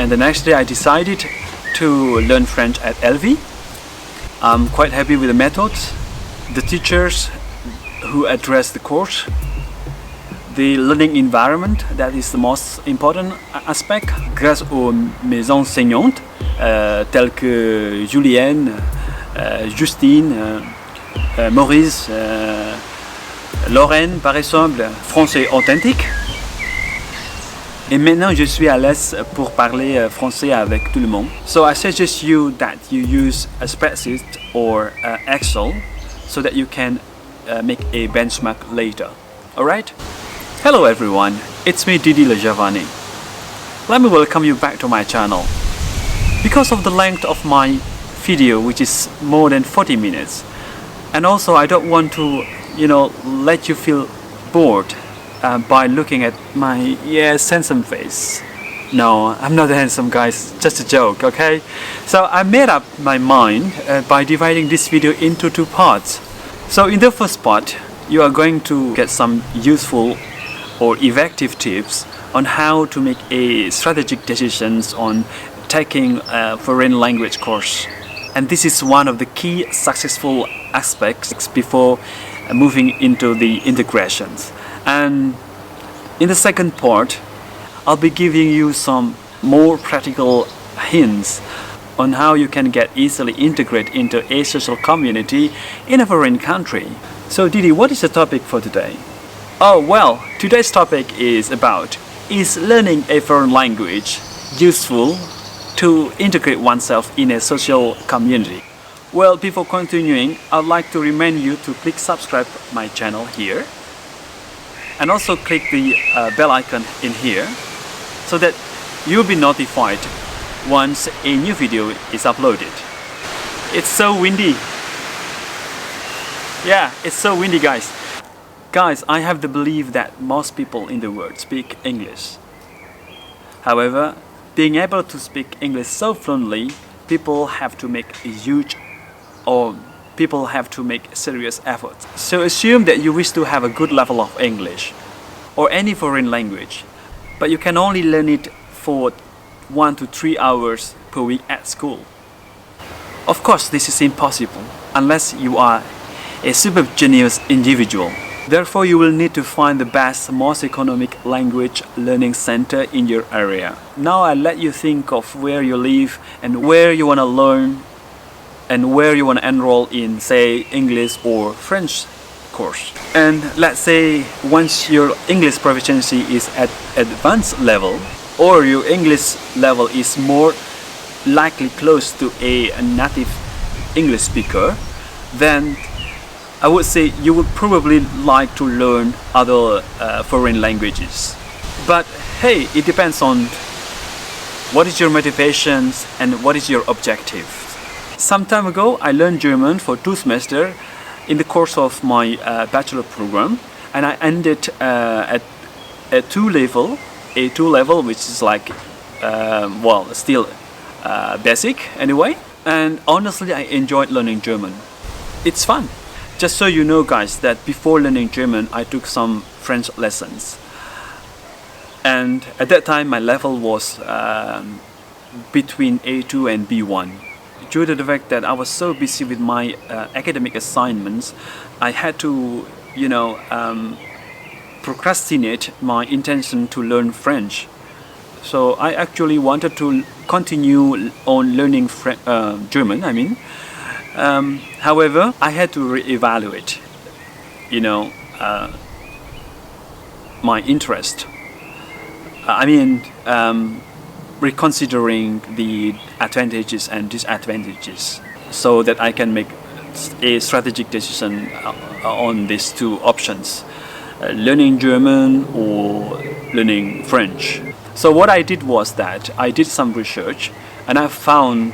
And the next day I decided to learn French at LV. I'm quite happy with the methods, the teachers who address the course, the learning environment, that is the most important aspect. Grâce aux mes enseignantes telles que Julienne, Justine, Maurice, Lorraine par exemple, Français Authentique. Et maintenant je suis à l'aise pour parler français avec tout le monde. So I suggest you that you use a spreadsheet or Excel so that you can make a benchmark later. Alright? Hello everyone, it's me Didi Le Javanais. Let me welcome you back to my channel. Because of the length of my video, which is more than 40 minutes, and also I don't want to, let you feel bored by looking at my handsome face. No, I'm not handsome guys, just a joke, okay? So I made up my mind by dividing this video into two parts. So in the first part, you are going to get some useful or effective tips on how to make a strategic decisions on taking a foreign language course. And this is one of the key successful aspects before moving into the integrations. And in the second part, I'll be giving you some more practical hints on how you can get easily integrate into a social community in a foreign country. So Didi, what is the topic for today? Oh well, today's topic is about, is learning a foreign language useful to integrate oneself in a social community? Well, before continuing, I'd like to remind you to click subscribe my channel here and also click the bell icon in here so that you'll be notified once a new video is uploaded. It's so windy. Yeah, it's so windy guys. Guys, I have the belief that most people in the world speak English. However, being able to speak English so fluently, people have to make serious efforts. So assume that you wish to have a good level of English or any foreign language, but you can only learn it for 1 to 3 hours per week at school. Of course, this is impossible unless you are a super genius individual. Therefore, you will need to find the best, most economic language learning center in your area. Now I'll let you think of where you live and where you want to learn and where you want to enroll in, say, English or French course. And let's say once your English proficiency is at advanced level, or your English level is more likely close to a native English speaker, then I would say you would probably like to learn other foreign languages. But hey, it depends on what is your motivations and what is your objective. Some time ago, I learned German for 2 semesters in the course of my bachelor program, and I ended at A2 level, which is like, still basic anyway. And honestly, I enjoyed learning German. It's fun. Just so you know guys, that before learning German, I took some French lessons. And at that time, my level was between A2 and B1. Due to the fact that I was so busy with my academic assignments, I had to, procrastinate my intention to learn French. So I actually wanted to continue on learning German, however, I had to reevaluate, my interest. Reconsidering the advantages and disadvantages so that I can make a strategic decision on these two options, learning German or learning French. So what I did was that I did some research and I found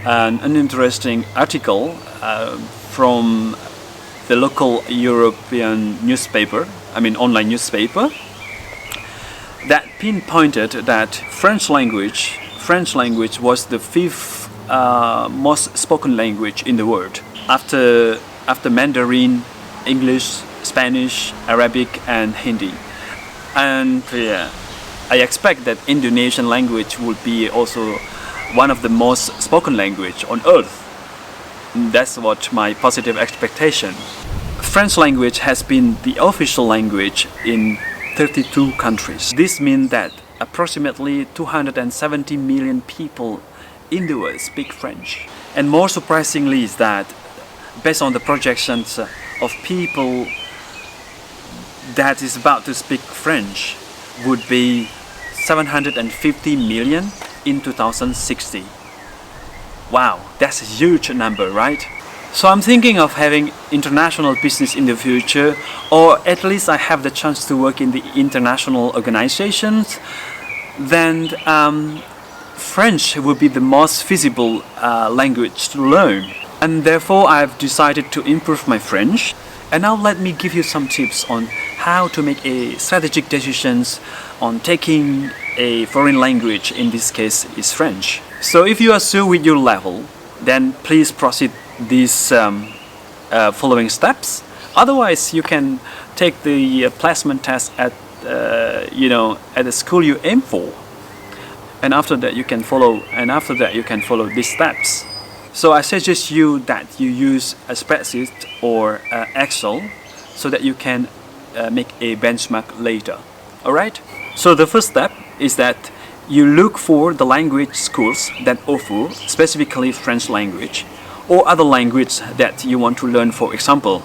an interesting article from the local European newspaper, online newspaper, that pinpointed that French language was the 5th most spoken language in the world after Mandarin, English, Spanish, Arabic and Hindi. And I expect that Indonesian language would be also one of the most spoken language on earth. That's what my positive expectation. French language has been the official language in 32 countries. This means that approximately 270 million people in the world speak French. And more surprisingly is that based on the projections of people that is about to speak French would be 750 million in 2060. Wow, that's a huge number, right? So I'm thinking of having international business in the future, or at least I have the chance to work in the international organizations. Then French would be the most feasible language to learn. And therefore I've decided to improve my French. And now let me give you some tips on how to make a strategic decisions on taking a foreign language, in this case is French. So if you are sure with your level, then please proceed these following steps. Otherwise you can take the placement test at at the school you aim for. And after that you can follow these steps. So I suggest you that you use a spreadsheet or Excel so that you can make a benchmark later. Alright? So the first step is that you look for the language schools that offer specifically French language or other language that you want to learn. For example,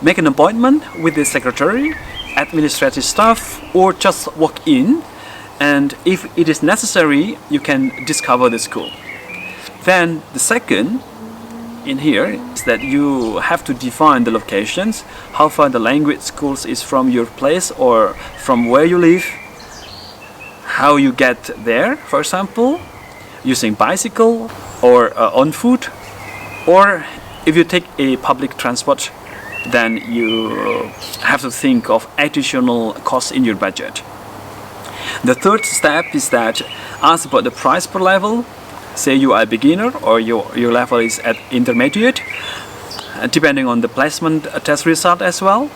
make an appointment with the secretary, administrative staff, or just walk in, and if it is necessary you can discover the school. Then the second in here is that you have to define the locations, how far the language schools is from your place or from where you live, how you get there, for example, using bicycle or on foot, or if you take a public transport, then you have to think of additional costs in your budget. The third step is that ask about the price per level. Say you are a beginner or your level is at intermediate, depending on the placement test result as well.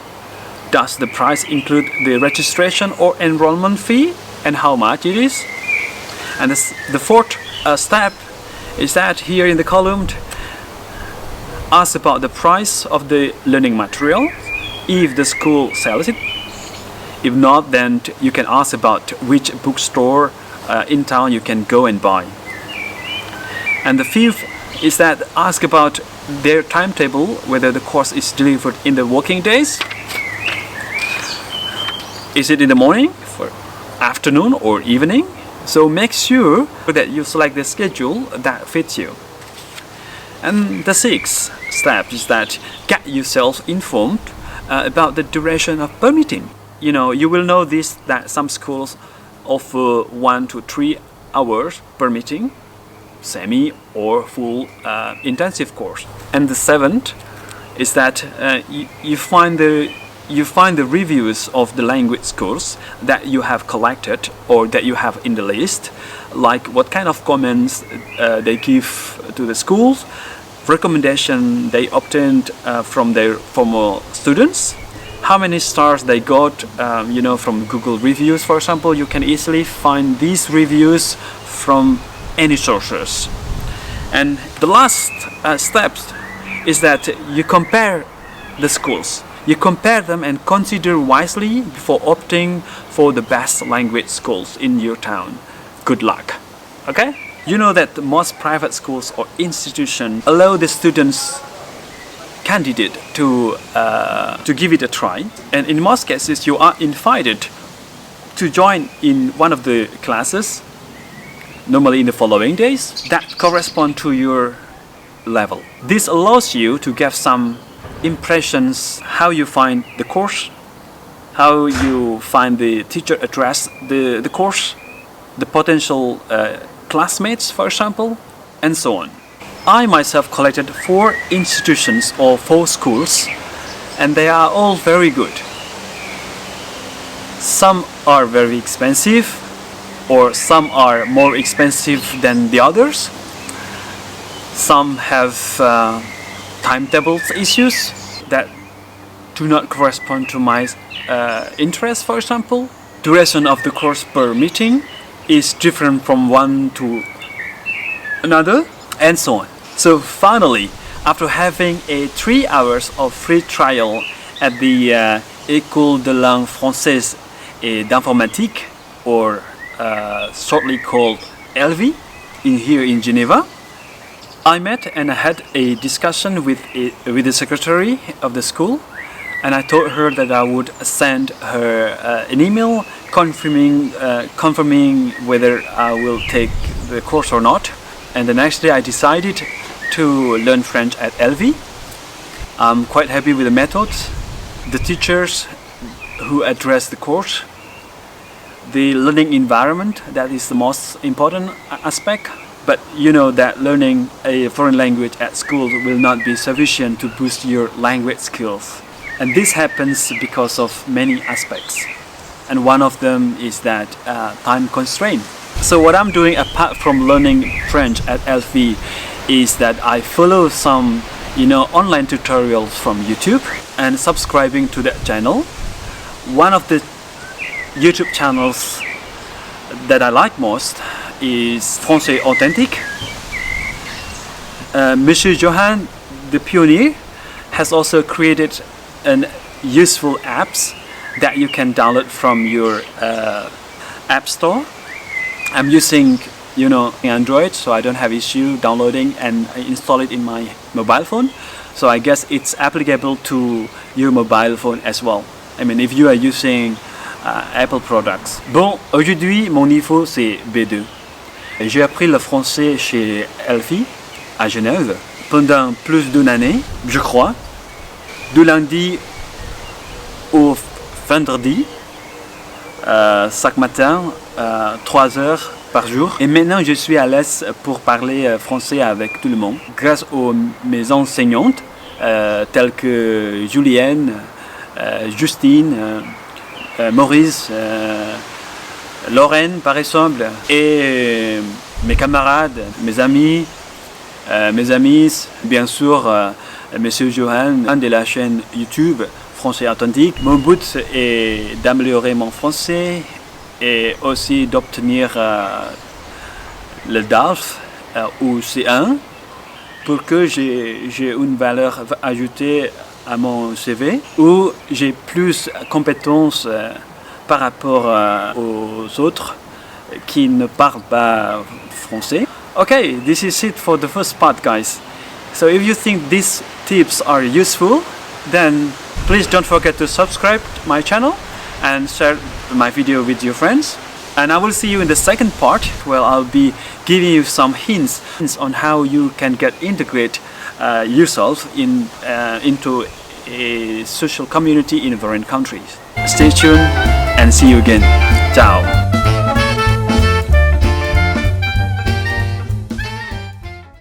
Does the price include the registration or enrollment fee and how much it is? And the fourth step is that here in the column, ask about the price of the learning material, if the school sells it. If not, then you can ask about which bookstore in town you can go and buy. And the fifth is that ask about their timetable, whether the course is delivered in the working days. Is it in the morning, for afternoon or evening? So make sure that you select the schedule that fits you. And the sixth step is that get yourself informed about the duration of per meeting. You will know this, that some schools offer 1 to 3 hours per meeting, semi or full intensive course. And the seventh is that you find the reviews of the language schools that you have collected or that you have in the list, like what kind of comments they give to the schools, recommendation they obtained from their former students, how many stars they got from Google reviews, for example. You can easily find these reviews from any sources. And the last step is that you compare the schools. You compare them and consider wisely before opting for the best language schools in your town. Good luck. Okay? You know that most private schools or institutions allow the students candidate to give it a try, and in most cases you are invited to join in one of the classes, normally in the following days, that correspond to your level. This allows you to get some impressions how you find the course, how you find the teacher address the course, the potential classmates, for example, and so on. I myself collected 4 institutions or 4 schools, and they are all very good. Some are very expensive, or some are more expensive than the others. Some have timetables issues that do not correspond to my interest, for example. duration of the course per meeting is different from one to another, and so on. So finally, after having a 3 hours of free trial at the École de langue française et d'informatique, or shortly called LV, here in Geneva, I met and I had a discussion with the secretary of the school, and I told her that I would send her an email confirming whether I will take the course or not. And the next day I decided to learn French at LV. I'm quite happy with the methods, the teachers who address the course, the learning environment. That is the most important aspect. But you know that learning a foreign language at school will not be sufficient to boost your language skills. And this happens because of many aspects. And one of them is that time constraint. So what I'm doing apart from learning French at LV is that I follow some online tutorials from YouTube and subscribing to that channel. One of the YouTube channels that I like most is Français Authentique. Monsieur Johan, the pioneer, has also created an useful apps that you can download from your app store. I'm using Android, so I don't have issue downloading and I install it in my mobile phone. So I guess it's applicable to your mobile phone as well. I mean, if you are using Apple products. Bon, aujourd'hui mon niveau c'est B2. J'ai appris le français chez Elfie à Genève pendant plus d'une année, je crois, du lundi au vendredi, chaque matin, 3 heures par jour. Et maintenant je suis à l'aise pour parler français avec tout le monde grâce aux mes enseignantes telles que Julienne, Justine, Maurice, Lorraine par exemple, et mes camarades, mes amis, bien sûr, Monsieur Johan de la chaîne YouTube Français Authentique. Mon but est d'améliorer mon français et aussi d'obtenir le DALF ou C1 pour que j'ai une valeur ajoutée à mon CV, où j'ai plus de compétences par rapport aux autres qui ne parlent pas français. Okay, this is it for the first part, guys. So if you think these tips are useful, then please don't forget to subscribe to my channel and share my video with your friends. And I will see you in the second part, where I'll be giving you some hints on how you can get integrate yourself into a social community in foreign countries. Stay tuned and see you again. Ciao.